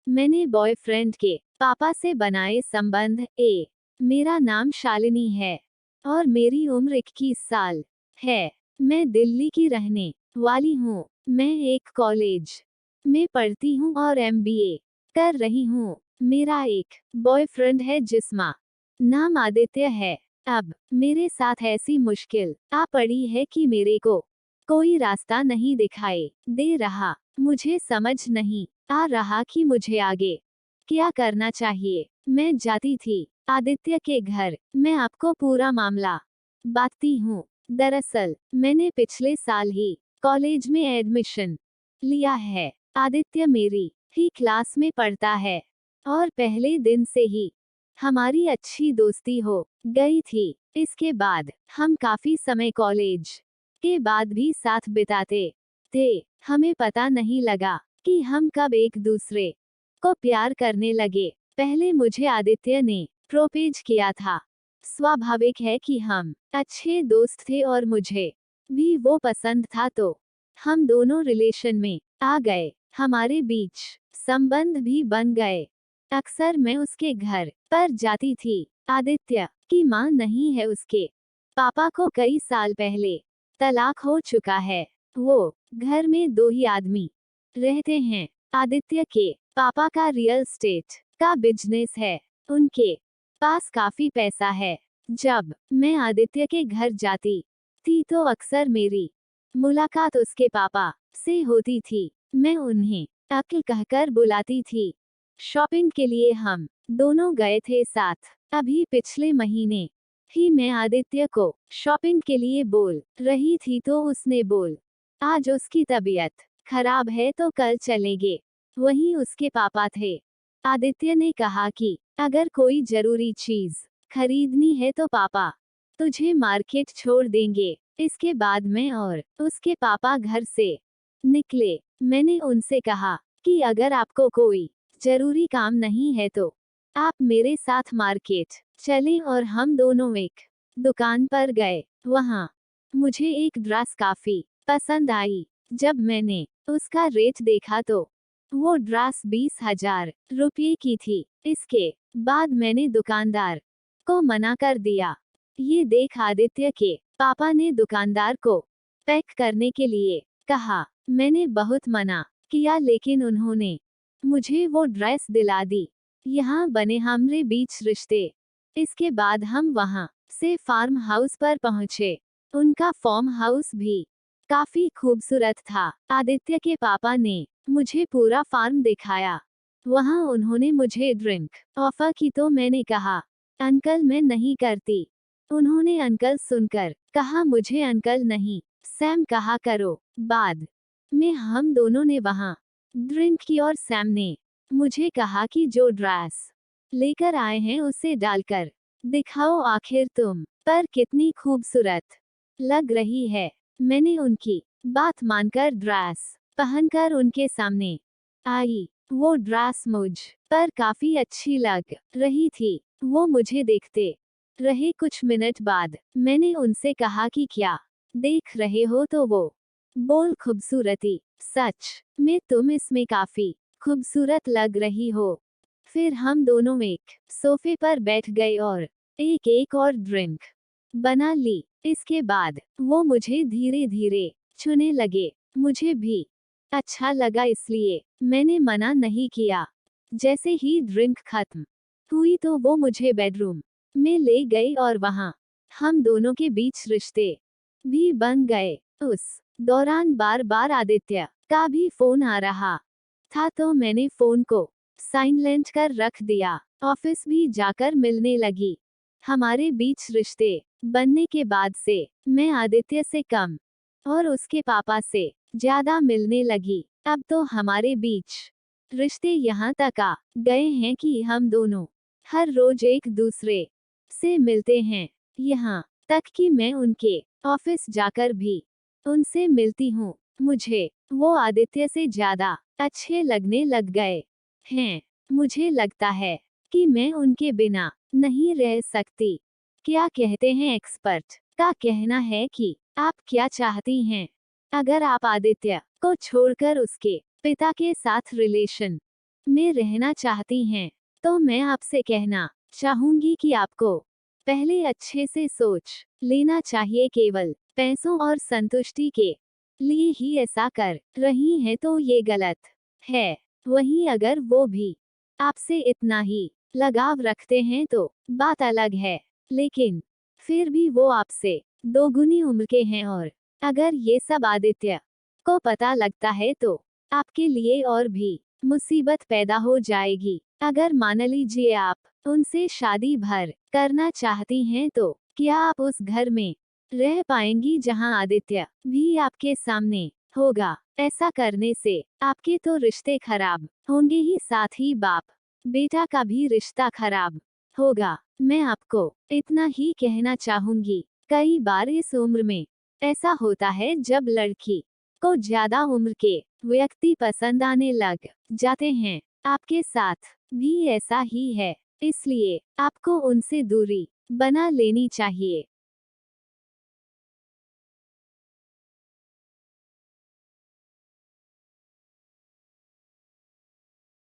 मैंने बॉयफ्रेंड के पापा से बनाए संबंध। मेरा नाम शालिनी है और मेरी उम्र 21 साल है। मैं दिल्ली की रहने वाली हूँ। मैं एक कॉलेज में पढ़ती हूँ और MBA कर रही हूँ। मेरा एक बॉयफ्रेंड है जिसका नाम आदित्य है। अब मेरे साथ ऐसी मुश्किल आ पड़ी है कि मेरे को कोई रास्ता नहीं दिखाई दे रहा। मुझे समझ नहीं आ रहा कि मुझे आगे क्या करना चाहिए। मैं जाती थी आदित्य के घर। मैं आपको पूरा मामला बताती हूँ। दरअसल मैंने पिछले साल ही कॉलेज में एडमिशन लिया है। आदित्य मेरी ही क्लास में पढ़ता है और पहले दिन से ही हमारी अच्छी दोस्ती हो गई थी। इसके बाद हम काफी समय कॉलेज के बाद भी साथ बिताते थे। हमें पता नहीं लगा कि हम कब एक दूसरे को प्यार करने लगे। पहले मुझे आदित्य ने प्रोपोज किया था। स्वाभाविक है कि हम अच्छे दोस्त थे और मुझे भी वो पसंद था, तो हम दोनों रिलेशन में आ गए। हमारे बीच संबंध भी बन गए। अक्सर मैं उसके घर पर जाती थी। आदित्य की मां नहीं है। उसके पापा को कई साल पहले तलाक हो चुका है। वो घर में 2 ही आदमी रहते हैं। आदित्य के पापा का रियल एस्टेट का बिजनेस है। उनके पास काफी पैसा है। जब मैं आदित्य के घर जाती थी तो अक्सर मेरी मुलाकात उसके पापा से होती थी। मैं उन्हें अंकल कहकर बुलाती थी। शॉपिंग के लिए हम दोनों गए थे साथ। अभी पिछले महीने ही मैं आदित्य को शॉपिंग के लिए बोल रही थी तो उसने बोल, आज उसकी तबीयत खराब है तो कल चलेंगे। वहीं उसके पापा थे। आदित्य ने कहा कि अगर कोई जरूरी चीज खरीदनी है तो पापा तुझे मार्केट छोड़ देंगे। इसके बाद मैं और उसके पापा घर से निकले। मैंने उनसे कहा कि अगर आपको कोई जरूरी काम नहीं है तो आप मेरे साथ मार्केट चलें, और हम दोनों एक दुकान पर गए। वहाँ मुझे एक ड्रेस काफी पसंद आई। जब मैंने उसका रेट देखा तो वो ड्रेस 20,000 रुपये की थी। इसके बाद मैंने दुकानदार को मना कर दिया। ये देख आदित्य के पापा ने दुकानदार को पैक करने के लिए कहा। मैंने बहुत मना किया लेकिन उन्होंने मुझे वो ड्रेस दिला दी। यहाँ बने हमारे बीच रिश्ते। इसके बाद हम वहाँ से फार्म हाउस पर पहुँचे। उनका फार्म हाउस भी काफी खूबसूरत था। आदित्य के पापा ने मुझे पूरा फार्म दिखाया। वहाँ उन्होंने मुझे ड्रिंक ऑफर की तो मैंने कहा, अंकल मैं नहीं करती। उन्होंने अंकल सुनकर कहा, मुझे अंकल नहीं सैम कहा करो। बाद में हम दोनों ने वहाँ ड्रिंक की और सैम ने मुझे कहा कि जो ड्रेस लेकर आए हैं उसे डालकर दिखाओ, आखिर तुम पर कितनी खूबसूरत लग रही है। मैंने उनकी बात मानकर ड्रेस पहनकर उनके सामने आई। वो ड्रेस मुझ पर काफी अच्छी लग रही थी। वो मुझे देखते रहे। कुछ मिनट बाद मैंने उनसे कहा कि क्या देख रहे हो, तो वो बोल, खूबसूरती। सच में तुम इसमें काफी खूबसूरत लग रही हो। फिर हम दोनों एक सोफे पर बैठ गए और एक एक और ड्रिंक बना ली। इसके बाद वो मुझे धीरे धीरे छूने लगे। मुझे भी अच्छा लगा इसलिए मैंने मना नहीं किया। जैसे ही ड्रिंक खत्म हुई तो वो मुझे बेडरूम में ले गई और वहाँ हम दोनों के बीच रिश्ते भी बन गए। उस दौरान बार बार आदित्य का भी फोन आ रहा था तो मैंने फोन को साइलेंट कर रख दिया। ऑफिस भी जाकर मिलने लगी। हमारे बीच रिश्ते बनने के बाद से मैं आदित्य से कम और उसके पापा से ज्यादा मिलने लगी। अब तो हमारे बीच रिश्ते यहाँ तक आ गए हैं कि हम दोनों हर रोज एक दूसरे से मिलते हैं। यहाँ तक कि मैं उनके ऑफिस जाकर भी उनसे मिलती हूँ। मुझे वो आदित्य से ज्यादा अच्छे लगने लग गए हैं। मुझे लगता है कि मैं उनके बिना नहीं रह सकती। क्या कहते हैं एक्सपर्ट का कहना है कि आप क्या चाहती हैं अगर आप आदित्य को छोड़कर उसके पिता के साथ रिलेशन में रहना चाहती हैं, तो मैं आपसे कहना चाहूंगी कि आपको पहले अच्छे से सोच लेना चाहिए। केवल पैसों और संतुष्टि के लिए ही ऐसा कर रही हैं तो ये गलत है। वहीं अगर वो भी आपसे इतना ही लगाव रखते हैं तो बात अलग है, लेकिन फिर भी वो आपसे दोगुनी उम्र के हैं और अगर ये सब आदित्य को पता लगता है तो आपके लिए और भी मुसीबत पैदा हो जाएगी। अगर मान लीजिए आप उनसे शादी भर करना चाहती हैं तो क्या आप उस घर में रह पाएंगी जहां आदित्य भी आपके सामने होगा? ऐसा करने से आपके तो रिश्ते खराब होंगे ही, साथ ही बाप बेटा का भी रिश्ता खराब होगा। मैं आपको इतना ही कहना चाहूंगी, कई बार इस उम्र में ऐसा होता है जब लड़की को ज्यादा उम्र के व्यक्ति पसंद आने लग जाते हैं। आपके साथ भी ऐसा ही है, इसलिए आपको उनसे दूरी बना लेनी चाहिए।